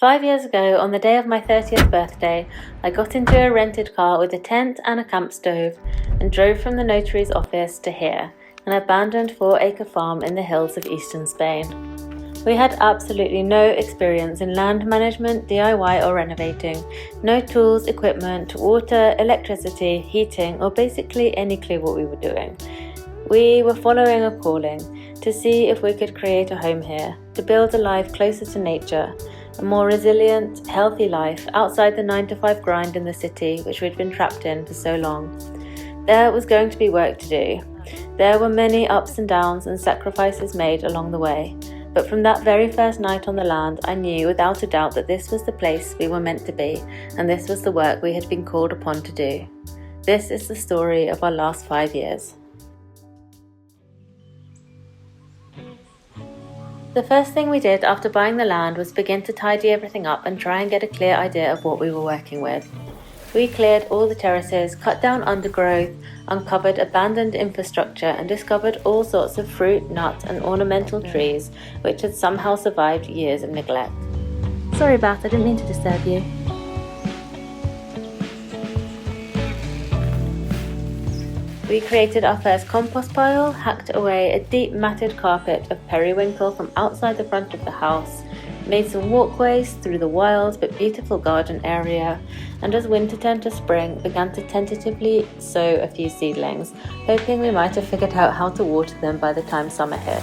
5 years ago, on the day of my 30th birthday, I got into a rented car with a tent and a camp stove and drove from the notary's office to here, an abandoned 4-acre farm in the hills of eastern Spain. We had absolutely no experience in land management, DIY or renovating, no tools, equipment, water, electricity, heating, or basically any clue what we were doing. We were following a calling to see if we could create a home here, to build a life closer to nature, a more resilient, healthy life outside the 9-to-5 grind in the city which we'd been trapped in for so long. There was going to be work to do. There were many ups and downs and sacrifices made along the way, but from that very first night on the land, I knew without a doubt that this was the place we were meant to be, and this was the work we had been called upon to do. This is the story of our last 5 years. The first thing we did after buying the land was begin to tidy everything up and try and get a clear idea of what we were working with. We cleared all the terraces, cut down undergrowth, uncovered abandoned infrastructure and discovered all sorts of fruit, nut and ornamental trees which had somehow survived years of neglect. Sorry Bat, I didn't mean to disturb you. We created our first compost pile, hacked away a deep matted carpet of periwinkle from outside the front of the house, made some walkways through the wild but beautiful garden area, and as winter turned to spring, began to tentatively sow a few seedlings, hoping we might have figured out how to water them by the time summer hit.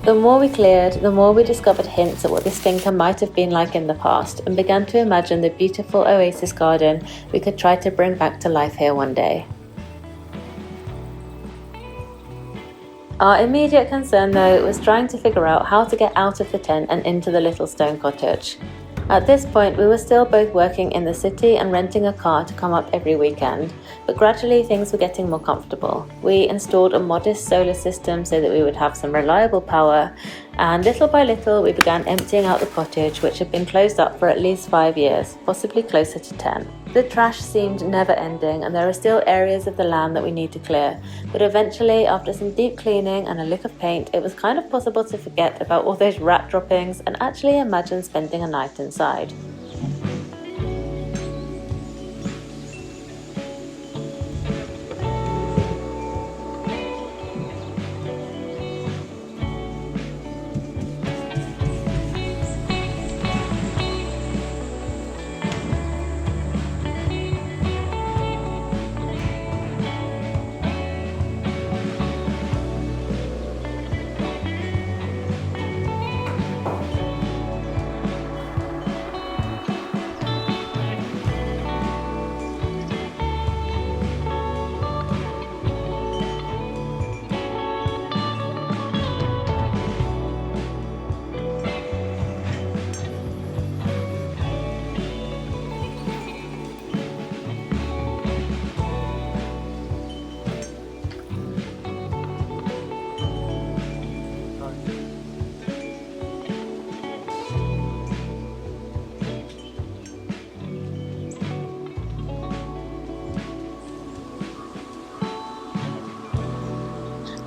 The more we cleared, the more we discovered hints at what this finca might have been like in the past, and began to imagine the beautiful oasis garden we could try to bring back to life here one day. Our immediate concern though was trying to figure out how to get out of the tent and into the little stone cottage. At this point, we were still both working in the city and renting a car to come up every weekend, but gradually things were getting more comfortable. We installed a modest solar system so that we would have some reliable power, and little by little we began emptying out the cottage, which had been closed up for at least 5 years, possibly closer to 10. The trash seemed never ending, and there are still areas of the land that we need to clear, but eventually, after some deep cleaning and a lick of paint, it was kind of possible to forget about all those rat droppings and actually imagine spending a night inside.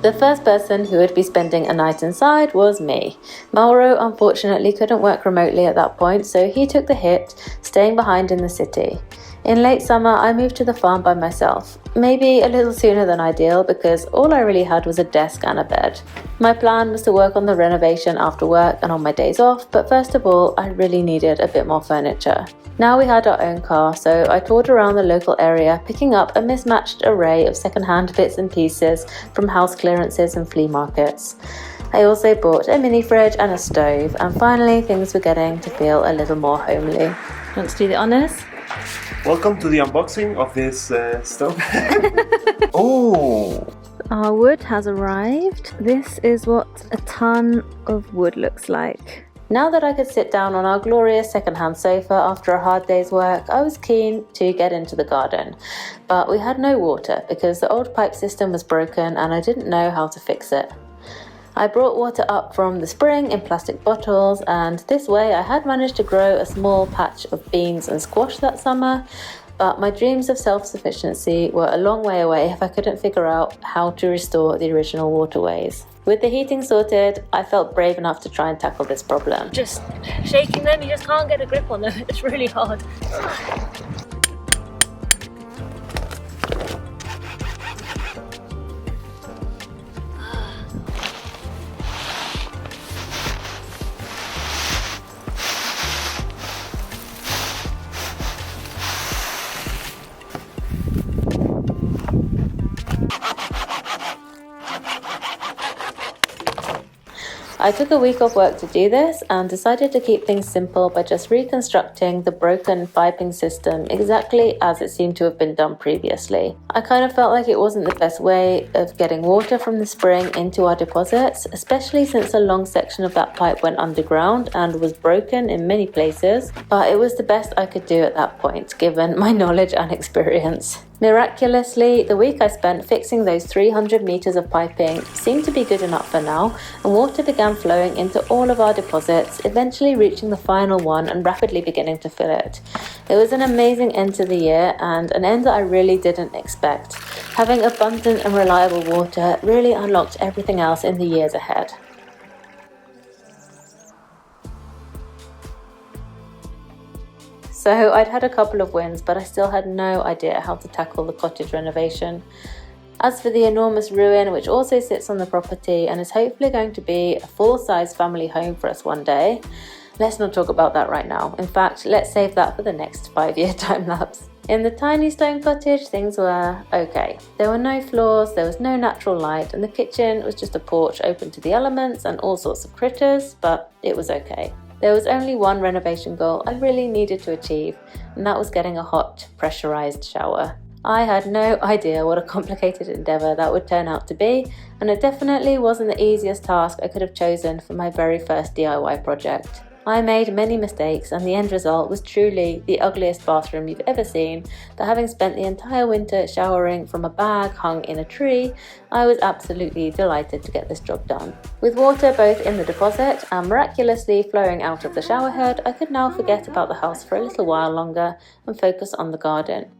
The first person who would be spending a night inside was me. Mauro unfortunately couldn't work remotely at that point, so he took the hit, staying behind in the city. In late summer, I moved to the farm by myself, maybe a little sooner than ideal because all I really had was a desk and a bed. My plan was to work on the renovation after work and on my days off, but first of all, I really needed a bit more furniture. Now we had our own car, so I toured around the local area, picking up a mismatched array of second-hand bits and pieces from house clearances and flea markets. I also bought a mini fridge and a stove, and finally things were getting to feel a little more homely. You want to do the honours? Welcome to the unboxing of this stove. Oh! Our wood has arrived. This is what a ton of wood looks like. Now that I could sit down on our glorious second-hand sofa after a hard day's work, I was keen to get into the garden. But we had no water because the old pipe system was broken and I didn't know how to fix it. I brought water up from the spring in plastic bottles, and this way I had managed to grow a small patch of beans and squash that summer, but my dreams of self-sufficiency were a long way away if I couldn't figure out how to restore the original waterways. With the heating sorted, I felt brave enough to try and tackle this problem. Just shaking them, you just can't get a grip on them, it's really hard. I took a week off work to do this and decided to keep things simple by just reconstructing the broken piping system exactly as it seemed to have been done previously. I kind of felt like it wasn't the best way of getting water from the spring into our deposits, especially since a long section of that pipe went underground and was broken in many places, but it was the best I could do at that point, given my knowledge and experience. Miraculously, the week I spent fixing those 300 meters of piping seemed to be good enough for now, and water began flowing into all of our deposits, eventually reaching the final one and rapidly beginning to fill it. It was an amazing end to the year, and an end that I really didn't expect. Having abundant and reliable water really unlocked everything else in the years ahead. So I'd had a couple of wins, but I still had no idea how to tackle the cottage renovation. As for the enormous ruin, which also sits on the property and is hopefully going to be a full-size family home for us one day, let's not talk about that right now. In fact, let's save that for the next 5-year time lapse. In the tiny stone cottage, things were okay. There were no floors, there was no natural light, and the kitchen was just a porch open to the elements and all sorts of critters, but it was okay. There was only one renovation goal I really needed to achieve, and that was getting a hot, pressurized shower. I had no idea what a complicated endeavour that would turn out to be, and it definitely wasn't the easiest task I could have chosen for my very first DIY project. I made many mistakes, and the end result was truly the ugliest bathroom you've ever seen, but having spent the entire winter showering from a bag hung in a tree, I was absolutely delighted to get this job done. With water both in the deposit and miraculously flowing out of the shower head, I could now forget about the house for a little while longer and focus on the garden.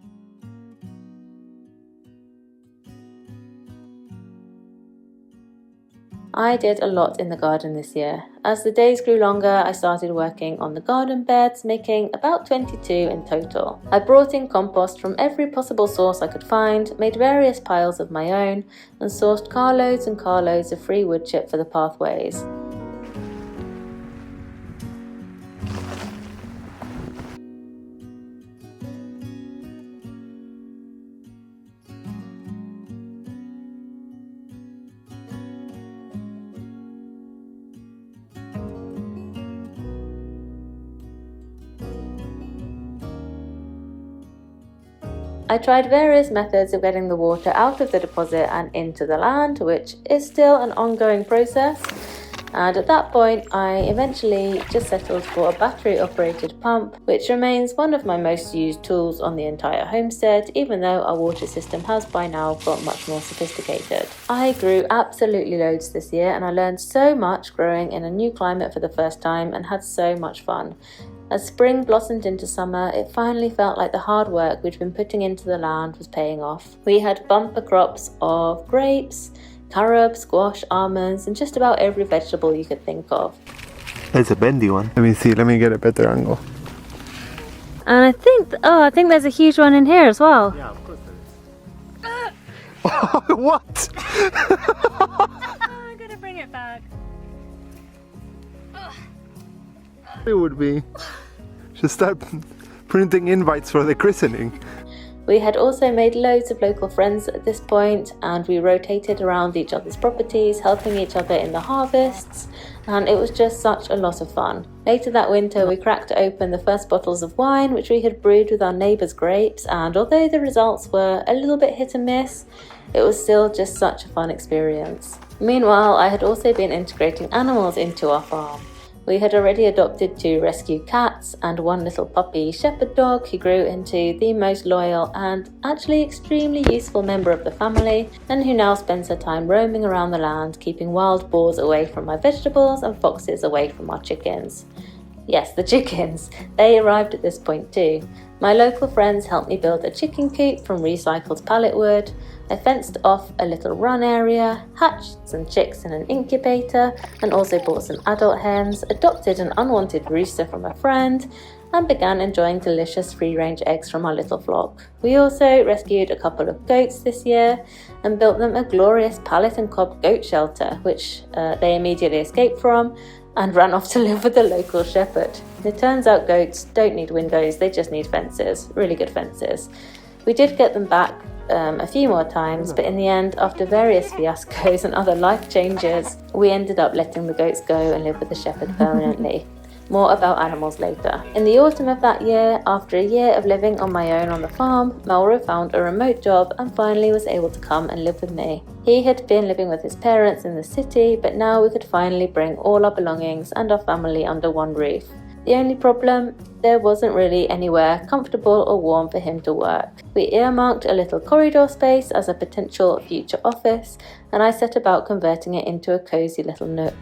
I did a lot in the garden this year. As the days grew longer, I started working on the garden beds, making about 22 in total. I brought in compost from every possible source I could find, made various piles of my own, and sourced carloads and carloads of free wood chip for the pathways. I tried various methods of getting the water out of the deposit and into the land, which is still an ongoing process. And at that point, I eventually just settled for a battery-operated pump, which remains one of my most used tools on the entire homestead, even though our water system has by now got much more sophisticated. I grew absolutely loads this year, and I learned so much growing in a new climate for the first time and had so much fun. As spring blossomed into summer, it finally felt like the hard work we'd been putting into the land was paying off. We had bumper crops of grapes, carob, squash, almonds, and just about every vegetable you could think of. That's a bendy one. Let me see, let me get a better angle. And I think there's a huge one in here as well. Yeah, of course there is. What? I'm gonna bring it back. It would be. Should start printing invites for the christening. We had also made loads of local friends at this point, and we rotated around each other's properties, helping each other in the harvests, and it was just such a lot of fun. Later that winter, we cracked open the first bottles of wine, which we had brewed with our neighbours' grapes, and although the results were a little bit hit and miss, it was still just such a fun experience. Meanwhile, I had also been integrating animals into our farm. We had already adopted 2 rescue cats and 1 little puppy shepherd dog who grew into the most loyal and actually extremely useful member of the family, and who now spends her time roaming around the land, keeping wild boars away from my vegetables and foxes away from our chickens. Yes, the chickens. They arrived at this point too. My local friends helped me build a chicken coop from recycled pallet wood. I fenced off a little run area, hatched some chicks in an incubator, and also bought some adult hens, adopted an unwanted rooster from a friend, and began enjoying delicious free-range eggs from our little flock. We also rescued a couple of goats this year and built them a glorious pallet and cob goat shelter, which they immediately escaped from and ran off to live with the local shepherd. It turns out goats don't need windows, they just need fences, really good fences. We did get them back a few more times, but in the end, after various fiascos and other life changes, we ended up letting the goats go and live with the shepherd permanently. More about animals later. In the autumn of that year, after a year of living on my own on the farm, Mauro found a remote job and finally was able to come and live with me. He had been living with his parents in the city, but now we could finally bring all our belongings and our family under one roof. The only problem, there wasn't really anywhere comfortable or warm for him to work. We earmarked a little corridor space as a potential future office, and I set about converting it into a cozy little nook.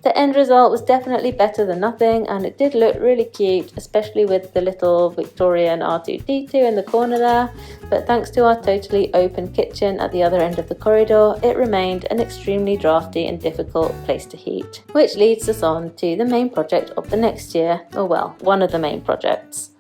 The end result was definitely better than nothing, and it did look really cute, especially with the little Victorian R2-D2 in the corner there, but thanks to our totally open kitchen at the other end of the corridor, it remained an extremely drafty and difficult place to heat. Which leads us on to the main project of the next year, or well, one of the main projects.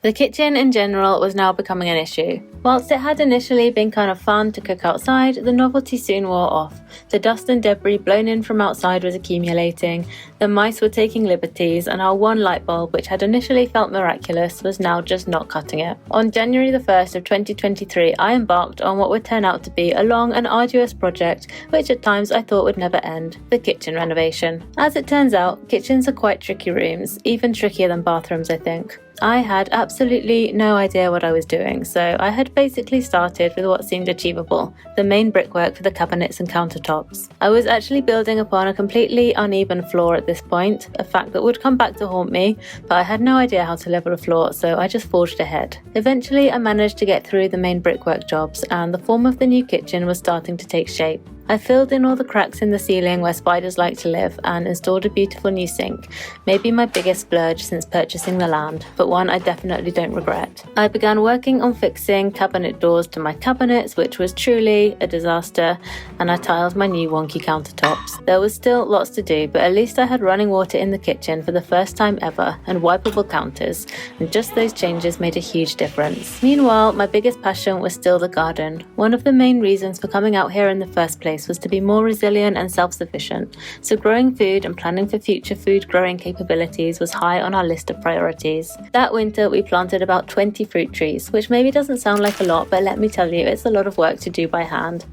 The kitchen in general was now becoming an issue. Whilst it had initially been kind of fun to cook outside, the novelty soon wore off. The dust and debris blown in from outside was accumulating, the mice were taking liberties, and our one light bulb, which had initially felt miraculous, was now just not cutting it. On January the 1st of 2023, I embarked on what would turn out to be a long and arduous project, which at times I thought would never end, the kitchen renovation. As it turns out, kitchens are quite tricky rooms, even trickier than bathrooms, I think. I had absolutely no idea what I was doing, so I had basically started with what seemed achievable, the main brickwork for the cabinets and countertops. I was actually building upon a completely uneven floor at this point, a fact that would come back to haunt me, but I had no idea how to level a floor, so I just forged ahead. Eventually, I managed to get through the main brickwork jobs, and the form of the new kitchen was starting to take shape. I filled in all the cracks in the ceiling where spiders like to live and installed a beautiful new sink, maybe my biggest splurge since purchasing the land, but one I definitely don't regret. I began working on fixing cabinet doors to my cabinets, which was truly a disaster, and I tiled my new wonky countertops. There was still lots to do, but at least I had running water in the kitchen for the first time ever and wipeable counters, and just those changes made a huge difference. Meanwhile, my biggest passion was still the garden. One of the main reasons for coming out here in the first place place was to be more resilient and self-sufficient, so growing food and planning for future food growing capabilities was high on our list of priorities. That winter we planted about 20 fruit trees, which maybe doesn't sound like a lot, but let me tell you, it's a lot of work to do by hand.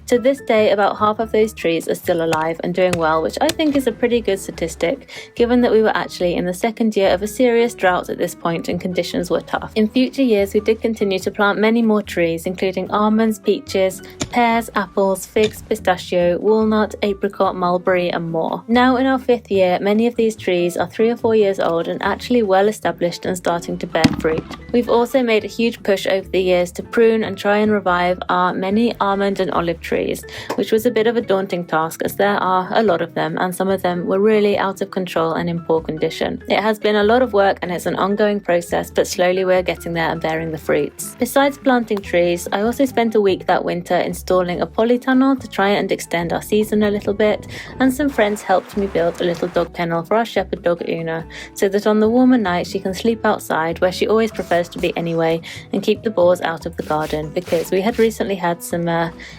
To this day, about half of those trees are still alive and doing well, which I think is a pretty good statistic, given that we were actually in the second year of a serious drought at this point and conditions were tough. In future years, we did continue to plant many more trees, including almonds, peaches, pears, apples, figs, pistachio, walnut, apricot, mulberry, and more. Now in our 5th year, many of these trees are 3 or 4 years old and actually well established and starting to bear fruit. We've also made a huge push over the years to prune and try and revive our many almond and olive trees, which was a bit of a daunting task as there are a lot of them and some of them were really out of control and in poor condition. It has been a lot of work and it's an ongoing process, but slowly we're getting there and bearing the fruits. Besides planting trees, I also spent a week that winter installing a polytunnel to try and extend our season a little bit, and some friends helped me build a little dog kennel for our shepherd dog Una, so that on the warmer nights she can sleep outside where she always prefers to be anyway, and keep the boars out of the garden, because we had recently had some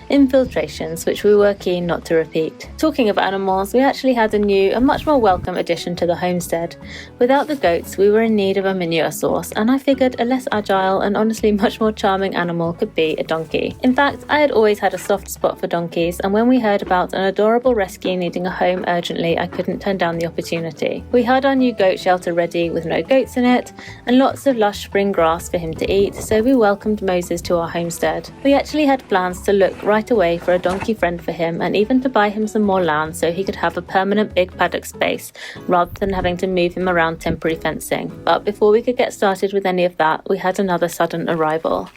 infiltrations which we were keen not to repeat. Talking of animals, we actually had a new and much more welcome addition to the homestead. Without the goats, we were in need of a manure source, and I figured a less agile and honestly much more charming animal could be a donkey. In fact, I had always had a soft spot for donkeys, and when we heard about an adorable rescue needing a home urgently, I couldn't turn down the opportunity. We had our new goat shelter ready with no goats in it, and lots of lush spring grass for him to eat, so we welcomed Moses to our homestead. We actually had plans to look right away for a donkey friend for him, and even to buy him some more land so he could have a permanent big paddock space, rather than having to move him around temporary fencing. But before we could get started with any of that, we had another sudden arrival.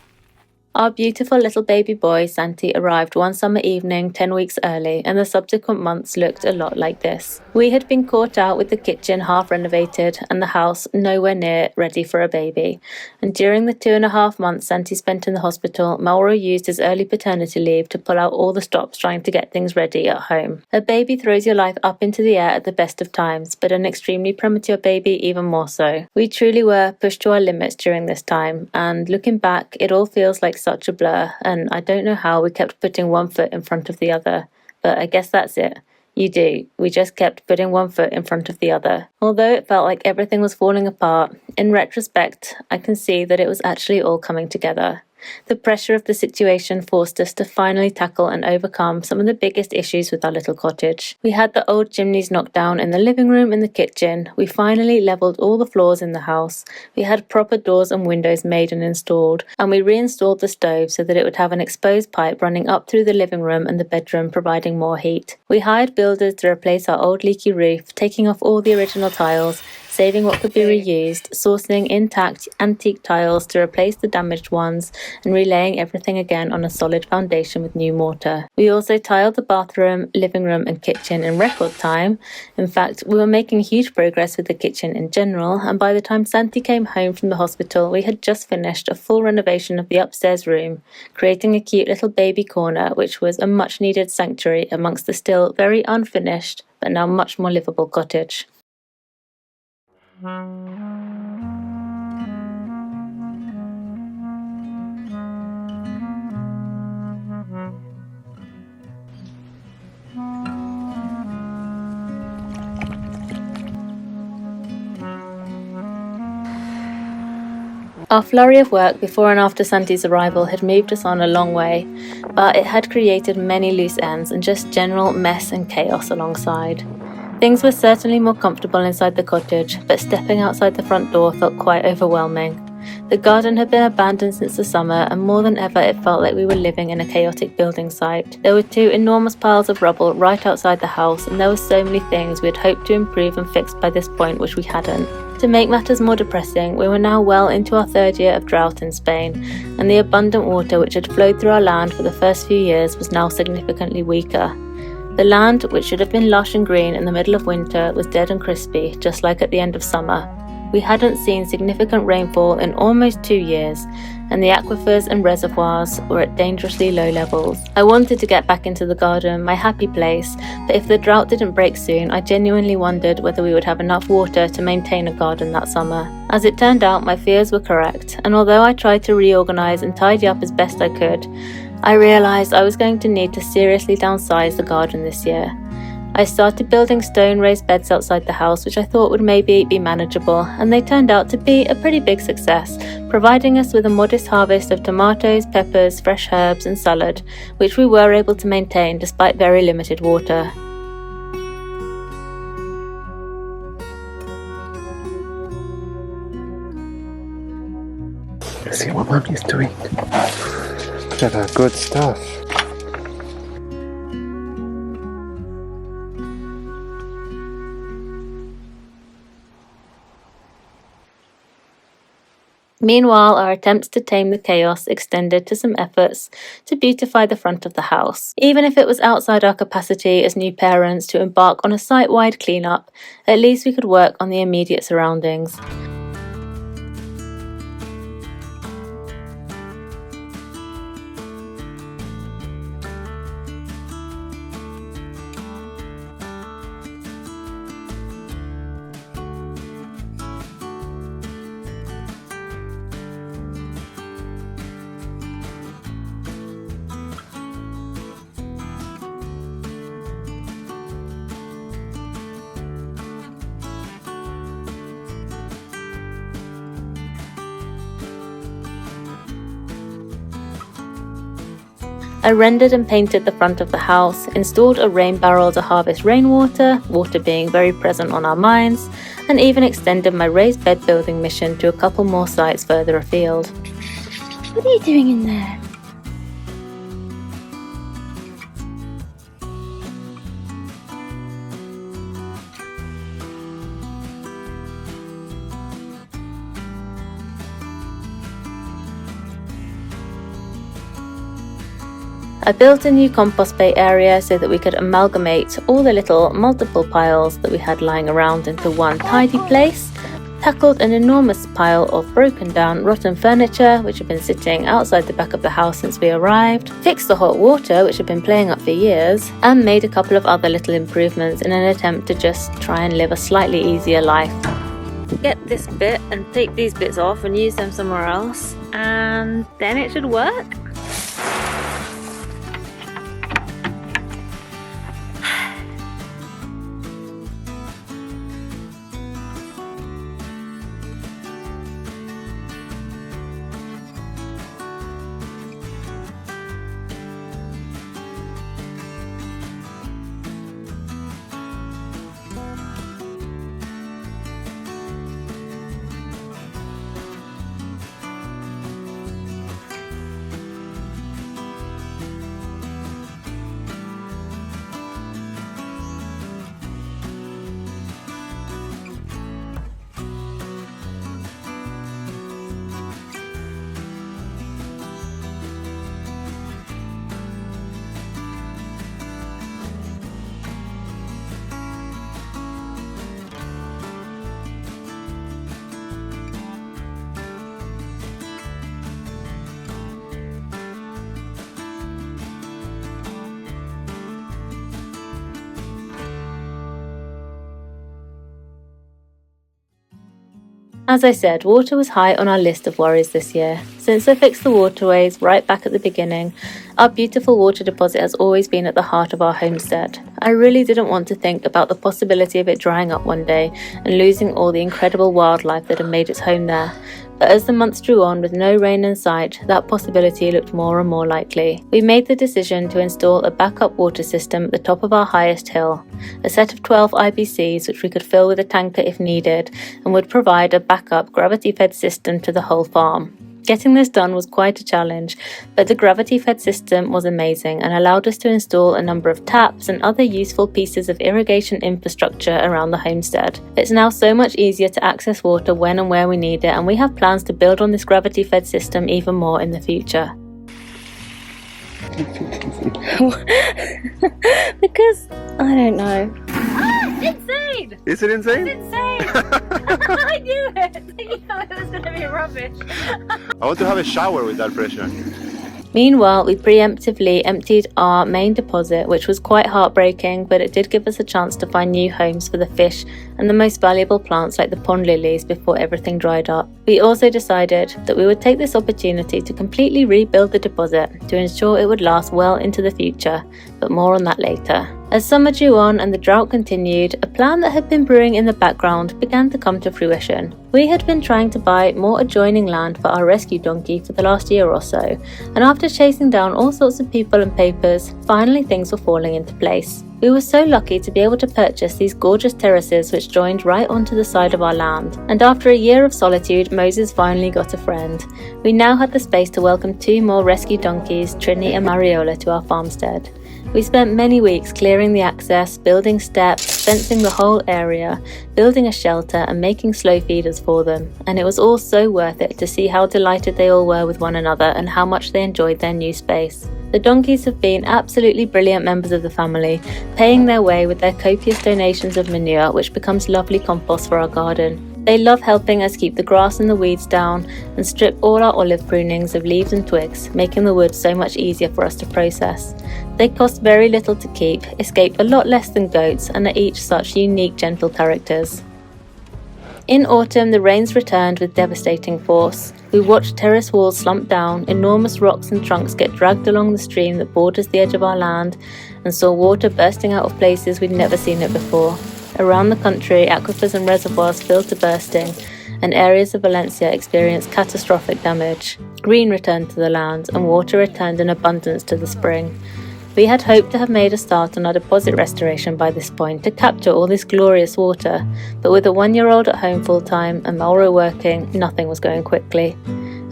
Our beautiful little baby boy, Santi, arrived one summer evening 10 weeks early, and the subsequent months looked a lot like this. We had been caught out with the kitchen half renovated and the house nowhere near ready for a baby. And during the 2.5 months Santi spent in the hospital, Mauro used his early paternity leave to pull out all the stops trying to get things ready at home. A baby throws your life up into the air at the best of times, but an extremely premature baby even more so. We truly were pushed to our limits during this time, and looking back, it all feels like such a blur, and I don't know how we kept putting one foot in front of the other, but I guess that's it. You do. We just kept putting one foot in front of the other. Although it felt like everything was falling apart, in retrospect, I can see that it was actually all coming together. The pressure of the situation forced us to finally tackle and overcome some of the biggest issues with our little cottage. We had the old chimneys knocked down in the living room and the kitchen. We finally levelled all the floors in the house. We had proper doors and windows made and installed, and we reinstalled the stove so that it would have an exposed pipe running up through the living room and the bedroom, providing more heat. We hired builders to replace our old leaky roof, taking off all the original tiles, saving what could be reused, sourcing intact antique tiles to replace the damaged ones, and relaying everything again on a solid foundation with new mortar. We also tiled the bathroom, living room and kitchen in record time. In fact, we were making huge progress with the kitchen in general, and by the time Santi came home from the hospital, we had just finished a full renovation of the upstairs room, creating a cute little baby corner, which was a much needed sanctuary amongst the still very unfinished, but now much more livable cottage. Our flurry of work before and after Santi's arrival had moved us on a long way, but it had created many loose ends and just general mess and chaos alongside. Things were certainly more comfortable inside the cottage, but stepping outside the front door felt quite overwhelming. The garden had been abandoned since the summer, and more than ever it felt like we were living in a chaotic building site. There were 2 enormous piles of rubble right outside the house, and there were so many things we had hoped to improve and fix by this point which we hadn't. To make matters more depressing, we were now well into our 3rd year of drought in Spain, and the abundant water which had flowed through our land for the first few years was now significantly weaker. The land, which should have been lush and green in the middle of winter, was dead and crispy, just like at the end of summer. We hadn't seen significant rainfall in almost 2 years, and the aquifers and reservoirs were at dangerously low levels. I wanted to get back into the garden, my happy place, but if the drought didn't break soon, I genuinely wondered whether we would have enough water to maintain a garden that summer. As it turned out, my fears were correct, and although I tried to reorganize and tidy up as best I could, I realised I was going to need to seriously downsize the garden this year. I started building stone raised beds outside the house, which I thought would maybe be manageable, and they turned out to be a pretty big success, providing us with a modest harvest of tomatoes, peppers, fresh herbs and salad, which we were able to maintain despite very limited water. See what Mommy's doing. Look at that good stuff. Meanwhile, our attempts to tame the chaos extended to some efforts to beautify the front of the house. Even if it was outside our capacity as new parents to embark on a site-wide clean-up, at least we could work on the immediate surroundings. I rendered and painted the front of the house, installed a rain barrel to harvest rainwater, water being very present on our minds, and even extended my raised bed building mission to a couple more sites further afield. What are you doing in there? I built a new compost bay area so that we could amalgamate all the little multiple piles that we had lying around into one tidy place, tackled an enormous pile of broken down rotten furniture which had been sitting outside the back of the house since we arrived, fixed the hot water which had been playing up for years, and made a couple of other little improvements in an attempt to just try and live a slightly easier life. Get this bit and take these bits off and use them somewhere else, and then it should work. As I said, water was high on our list of worries this year. Since I fixed the waterways right back at the beginning, our beautiful water deposit has always been at the heart of our homestead. I really didn't want to think about the possibility of it drying up one day and losing all the incredible wildlife that had made its home there. But as the months drew on with no rain in sight, that possibility looked more and more likely. We made the decision to install a backup water system at the top of our highest hill, a set of 12 IBCs which we could fill with a tanker if needed, and would provide a backup gravity-fed system to the whole farm. Getting this done was quite a challenge, but the gravity-fed system was amazing and allowed us to install a number of taps and other useful pieces of irrigation infrastructure around the homestead. It's now so much easier to access water when and where we need it, and we have plans to build on this gravity-fed system even more in the future. Because, I don't know. Insane! Is it insane? It's insane! I knew it! You know it was going to be rubbish. I want to have a shower with that pressure. Meanwhile, we preemptively emptied our main deposit, which was quite heartbreaking, but it did give us a chance to find new homes for the fish and the most valuable plants like the pond lilies before everything dried up. We also decided that we would take this opportunity to completely rebuild the deposit to ensure it would last well into the future, but more on that later. As summer drew on and the drought continued, a plan that had been brewing in the background began to come to fruition. We had been trying to buy more adjoining land for our rescue donkey for the last year or so, and after chasing down all sorts of people and papers, finally things were falling into place. We were so lucky to be able to purchase these gorgeous terraces which joined right onto the side of our land, and after a year of solitude, Moses finally got a friend. We now had the space to welcome 2 more rescue donkeys, Trini and Mariola, to our farmstead. We spent many weeks clearing the access, building steps, fencing the whole area, building a shelter and making slow feeders for them, and it was all so worth it to see how delighted they all were with one another and how much they enjoyed their new space. The donkeys have been absolutely brilliant members of the family, paying their way with their copious donations of manure, which becomes lovely compost for our garden. They love helping us keep the grass and the weeds down and strip all our olive prunings of leaves and twigs, making the wood so much easier for us to process. They cost very little to keep, escape a lot less than goats, and are each such unique, gentle characters. In autumn, the rains returned with devastating force. We watched terrace walls slump down, enormous rocks and trunks get dragged along the stream that borders the edge of our land, and saw water bursting out of places we'd never seen it before. Around the country, aquifers and reservoirs filled to bursting, and areas of Valencia experienced catastrophic damage. Green returned to the land, and water returned in abundance to the spring. We had hoped to have made a start on our deposit restoration by this point to capture all this glorious water, but with a 1-year-old at home full-time and Mauro working, nothing was going quickly.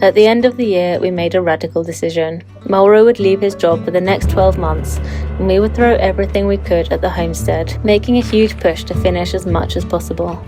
At the end of the year, we made a radical decision. Mauro would leave his job for the next 12 months, and we would throw everything we could at the homestead, making a huge push to finish as much as possible.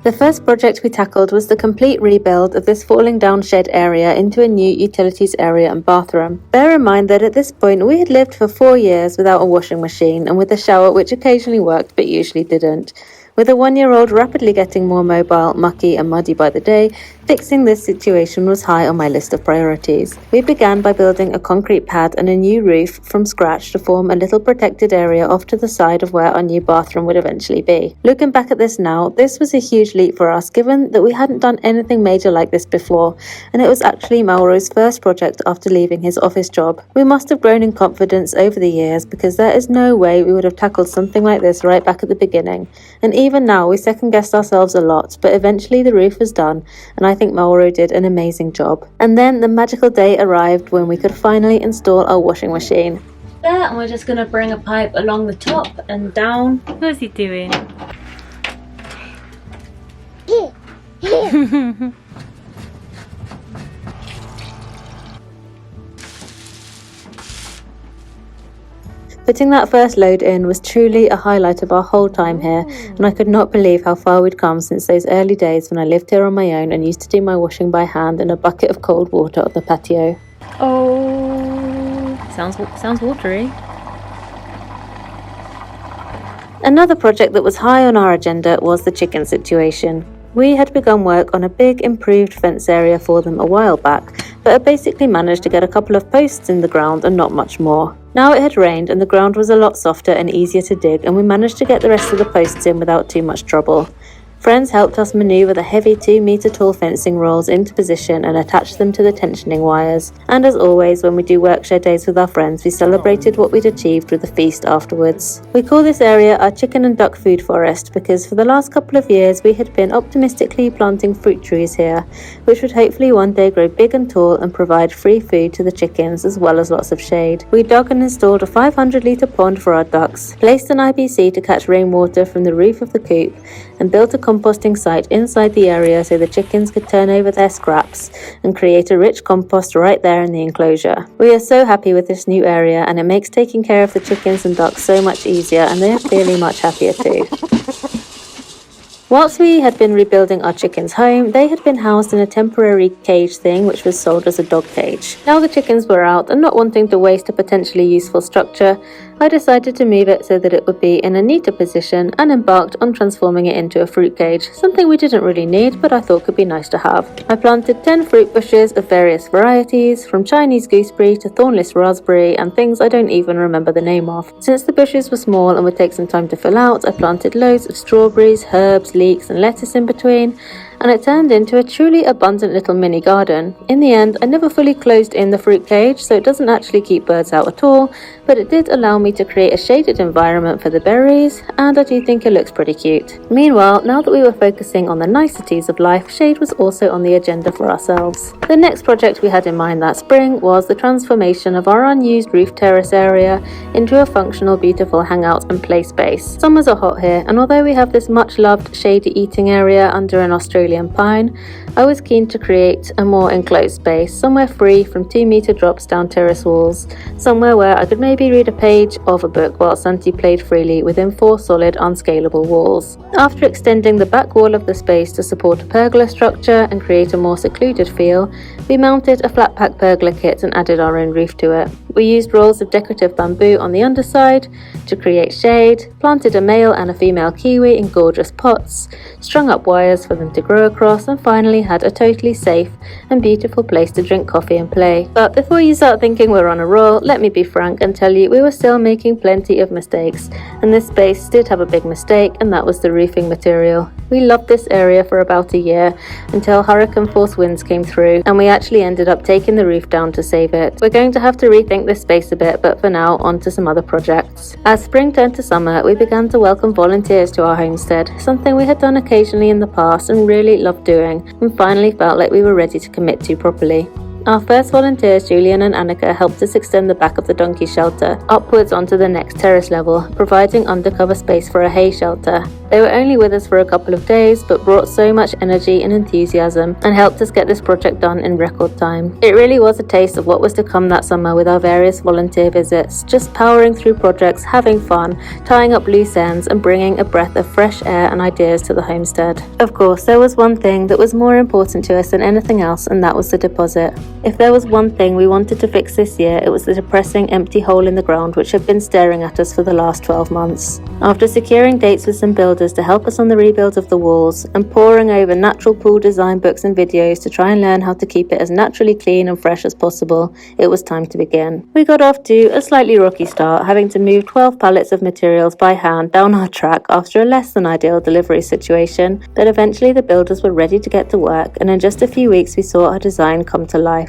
The first project we tackled was the complete rebuild of this falling down shed area into a new utilities area and bathroom. Bear in mind that at this point we had lived for 4 years without a washing machine and with a shower which occasionally worked but usually didn't. With a 1-year-old rapidly getting more mobile, mucky and muddy by the day, fixing this situation was high on my list of priorities. We began by building a concrete pad and a new roof from scratch to form a little protected area off to the side of where our new bathroom would eventually be. Looking back at this now, this was a huge leap for us given that we hadn't done anything major like this before, and it was actually Mauro's first project after leaving his office job. We must have grown in confidence over the years because there is no way we would have tackled something like this right back at the beginning, and even now we second-guessed ourselves a lot, but eventually the roof was done, and I think Mauro did an amazing job. And then the magical day arrived when we could finally install our washing machine. There, and we're just going to bring a pipe along the top and down. What's he doing? Putting that first load in was truly a highlight of our whole time here, and I could not believe how far we'd come since those early days when I lived here on my own and used to do my washing by hand in a bucket of cold water on the patio. Oh, sounds watery. Another project that was high on our agenda was the chicken situation. We had begun work on a big improved fence area for them a while back, but had basically managed to get a couple of posts in the ground and not much more. Now it had rained and the ground was a lot softer and easier to dig, and we managed to get the rest of the posts in without too much trouble. Friends helped us maneuver the heavy 2-meter tall fencing rolls into position and attach them to the tensioning wires. And as always, when we do workshare days with our friends, we celebrated what we'd achieved with a feast afterwards. We call this area our chicken and duck food forest because for the last couple of years we had been optimistically planting fruit trees here, which would hopefully one day grow big and tall and provide free food to the chickens as well as lots of shade. We dug and installed a 500-litre pond for our ducks, placed an IBC to catch rainwater from the roof of the coop, and built a composting site inside the area so the chickens could turn over their scraps and create a rich compost right there in the enclosure. We are so happy with this new area, and it makes taking care of the chickens and ducks so much easier, and they are clearly much happier too. Whilst we had been rebuilding our chickens' home, they had been housed in a temporary cage thing which was sold as a dog cage. Now the chickens were out, and not wanting to waste a potentially useful structure, I decided to move it so that it would be in a neater position and embarked on transforming it into a fruit cage, something we didn't really need but I thought could be nice to have. I planted 10 fruit bushes of various varieties, from Chinese gooseberry to thornless raspberry and things I don't even remember the name of. Since the bushes were small and would take some time to fill out, I planted loads of strawberries, herbs, leeks and lettuce in between, and it turned into a truly abundant little mini garden. In the end, I never fully closed in the fruit cage, so it doesn't actually keep birds out at all, but it did allow me to create a shaded environment for the berries, and I do think it looks pretty cute. Meanwhile, now that we were focusing on the niceties of life, shade was also on the agenda for ourselves. The next project we had in mind that spring was the transformation of our unused roof terrace area into a functional, beautiful hangout and play space. Summers are hot here, and although we have this much loved shady eating area under an Australian pine, I was keen to create a more enclosed space, somewhere free from 2-meter drops down terrace walls, somewhere where I could maybe read a page of a book while Santi played freely within 4 solid unscalable walls. After extending the back wall of the space to support a pergola structure and create a more secluded feel, we mounted a flat pack pergola kit and added our own roof to it. We used rolls of decorative bamboo on the underside to create shade, planted a male and a female kiwi in gorgeous pots, strung up wires for them to grow across, and finally had a totally safe and beautiful place to drink coffee and play. But before you start thinking we're on a roll, let me be frank and tell you we were still making plenty of mistakes, and this space did have a big mistake, and that was the roofing material. We loved this area for about a year until hurricane force winds came through, and we actually ended up taking the roof down to save it. We're going to have to rethink this space a bit, but for now, on to some other projects. As spring turned to summer, we began to welcome volunteers to our homestead, something we had done occasionally in the past and really loved doing, and finally felt like we were ready to commit to properly. Our first volunteers, Julian and Annika, helped us extend the back of the donkey shelter upwards onto the next terrace level, providing undercover space for a hay shelter. They were only with us for a couple of days, but brought so much energy and enthusiasm and helped us get this project done in record time. It really was a taste of what was to come that summer with our various volunteer visits, just powering through projects, having fun, tying up loose ends and bringing a breath of fresh air and ideas to the homestead. Of course, there was one thing that was more important to us than anything else, and that was the deposit. If there was one thing we wanted to fix this year, it was the depressing empty hole in the ground which had been staring at us for the last 12 months. After securing dates with some builders to help us on the rebuild of the walls and poring over natural pool design books and videos to try and learn how to keep it as naturally clean and fresh as possible, it was time to begin. We got off to a slightly rocky start, having to move 12 pallets of materials by hand down our track after a less than ideal delivery situation, but eventually the builders were ready to get to work, and in just a few weeks we saw our design come to life.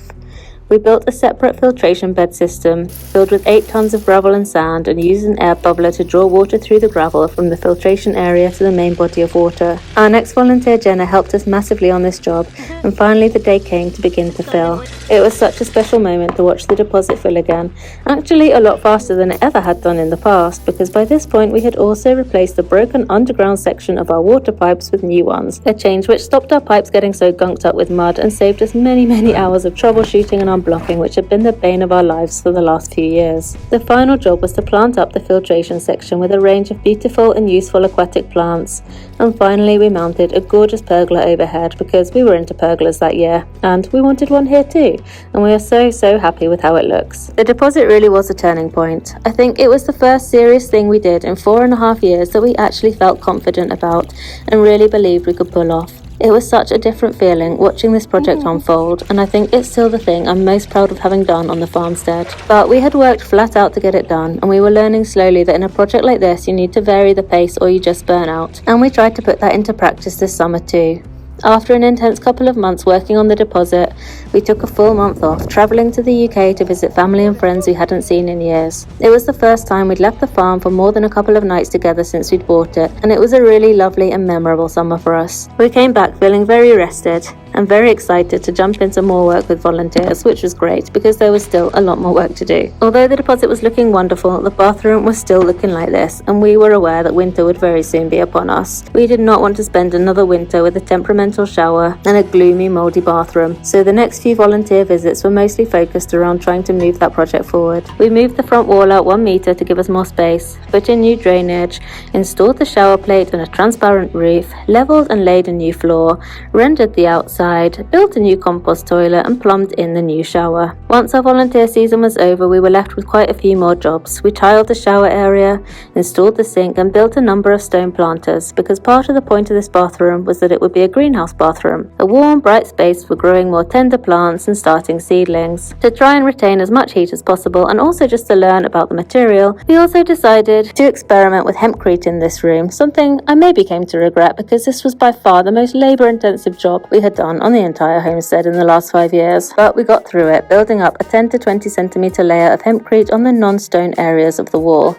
We built a separate filtration bed system filled with 8 tons of gravel and sand, and used an air bubbler to draw water through the gravel from the filtration area to the main body of water. Our next volunteer, Jenna, helped us massively on this job, and finally the day came to begin to fill. It was such a special moment to watch the deposit fill again, actually a lot faster than it ever had done in the past, because by this point we had also replaced the broken underground section of our water pipes with new ones, a change which stopped our pipes getting so gunked up with mud and saved us many hours of troubleshooting and blocking, which had been the bane of our lives for the last few years. The final job was to plant up the filtration section with a range of beautiful and useful aquatic plants, and finally we mounted a gorgeous pergola overhead because we were into pergolas that year, and we wanted one here too, and we are so happy with how it looks. The deposit really was a turning point. I think it was the first serious thing we did in 4.5 years that we actually felt confident about and really believed we could pull off. It was such a different feeling watching this project unfold, and I think it's still the thing I'm most proud of having done on the farmstead. But we had worked flat out to get it done, and we were learning slowly that in a project like this you need to vary the pace or you just burn out. And we tried to put that into practice this summer too. After an intense couple of months working on the deposit, we took a full month off, travelling to the UK to visit family and friends we hadn't seen in years. It was the first time we'd left the farm for more than a couple of nights together since we'd bought it, and it was a really lovely and memorable summer for us. We came back feeling very rested, and very excited to jump into more work with volunteers, which was great because there was still a lot more work to do. Although the deposit was looking wonderful, the bathroom was still looking like this, and we were aware that winter would very soon be upon us. We did not want to spend another winter with a temperamental shower and a gloomy, mouldy bathroom, so the next few volunteer visits were mostly focused around trying to move that project forward. We moved the front wall out 1 meter to give us more space, put in new drainage, installed the shower plate and a transparent roof, levelled and laid a new floor, rendered the outside, built a new compost toilet and plumbed in the new shower. Once our volunteer season was over, we were left with quite a few more jobs. We tiled the shower area, installed the sink and built a number of stone planters because part of the point of this bathroom was that it would be a greenhouse bathroom, a warm, bright space for growing more tender plants and starting seedlings. To try and retain as much heat as possible and also just to learn about the material, we also decided to experiment with hempcrete in this room, something I maybe came to regret because this was by far the most labour-intensive job we had done on the entire homestead in the last 5 years. But we got through it, building up a 10 to 20 centimetre layer of hempcrete on the non-stone areas of the wall.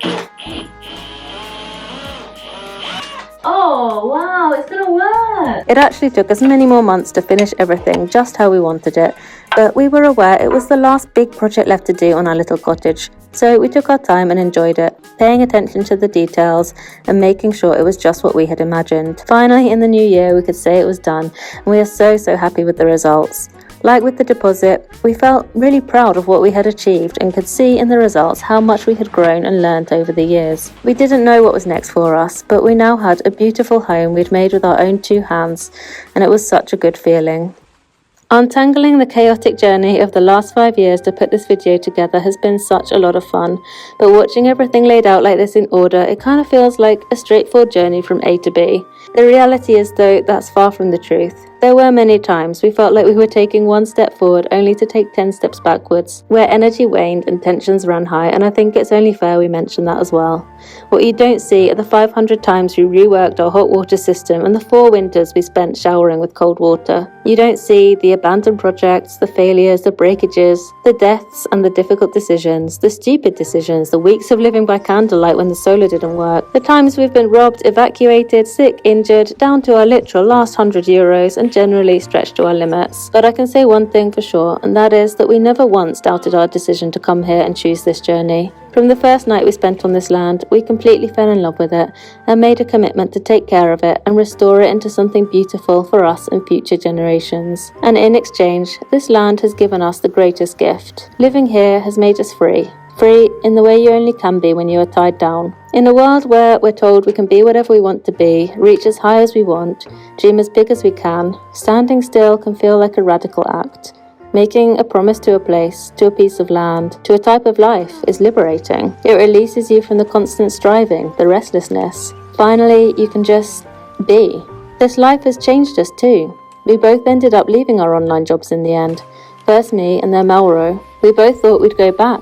Oh wow, it's gonna work! It actually took us many more months to finish everything just how we wanted it, but we were aware it was the last big project left to do on our little cottage, so we took our time and enjoyed it, paying attention to the details and making sure it was just what we had imagined. Finally, in the new year, we could say it was done, and we are so happy with the results. Like with the deposit, we felt really proud of what we had achieved and could see in the results how much we had grown and learnt over the years. We didn't know what was next for us, but we now had a beautiful home we'd made with our own 2 hands, and it was such a good feeling. Untangling the chaotic journey of the last 5 years to put this video together has been such a lot of fun, but watching everything laid out like this in order, it kind of feels like a straightforward journey from A to B. The reality is though, that's far from the truth. There were many times we felt like we were taking 1 step forward only to take 10 steps backwards, where energy waned and tensions ran high, and I think it's only fair we mention that as well. What you don't see are the 500 times we reworked our hot water system and the 4 winters we spent showering with cold water. You don't see the abandoned projects, the failures, the breakages, the deaths and the difficult decisions, the stupid decisions, the weeks of living by candlelight when the solar didn't work, the times we've been robbed, evacuated, sick, injured, down to our literal last €100 and generally stretched to our limits. But I can say one thing for sure, and that is that we never once doubted our decision to come here and choose this journey. From the first night we spent on this land, we completely fell in love with it and made a commitment to take care of it and restore it into something beautiful for us and future generations. And in exchange, this land has given us the greatest gift. Living here has made us free. Free in the way you only can be when you are tied down. In a world where we're told we can be whatever we want to be, reach as high as we want, dream as big as we can, standing still can feel like a radical act. Making a promise to a place, to a piece of land, to a type of life is liberating. It releases you from the constant striving, the restlessness. Finally, you can just be. This life has changed us too. We both ended up leaving our online jobs in the end. First me and then Mauro. We both thought we'd go back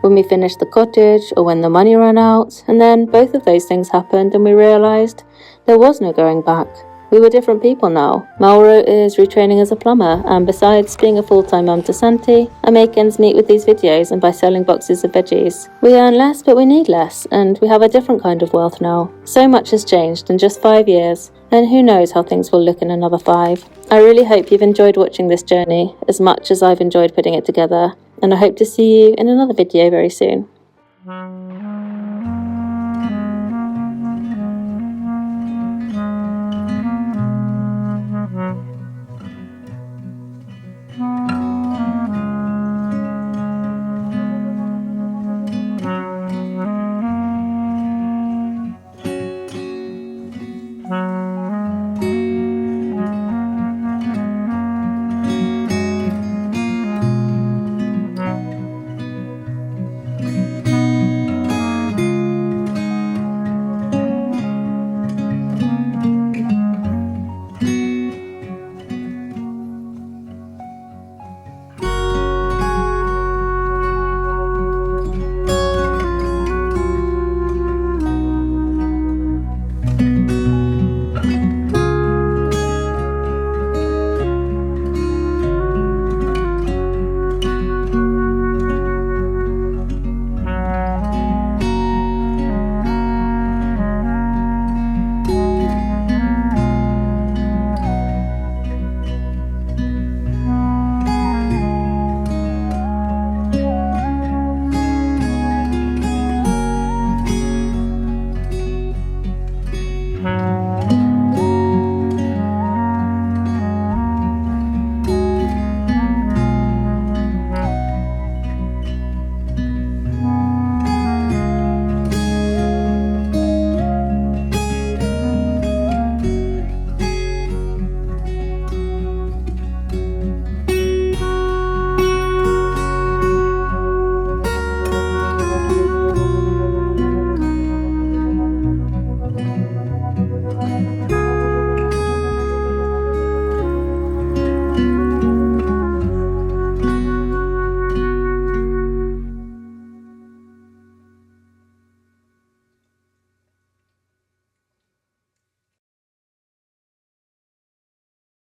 when we finished the cottage or when the money ran out, and then both of those things happened and we realised there was no going back. We were different people now. Mauro is retraining as a plumber, and besides being a full-time mum to Santi, I make ends meet with these videos and by selling boxes of veggies. We earn less, but we need less, and we have a different kind of wealth now. So much has changed in just 5 years, and who knows how things will look in another 5. I really hope you've enjoyed watching this journey as much as I've enjoyed putting it together, and I hope to see you in another video very soon.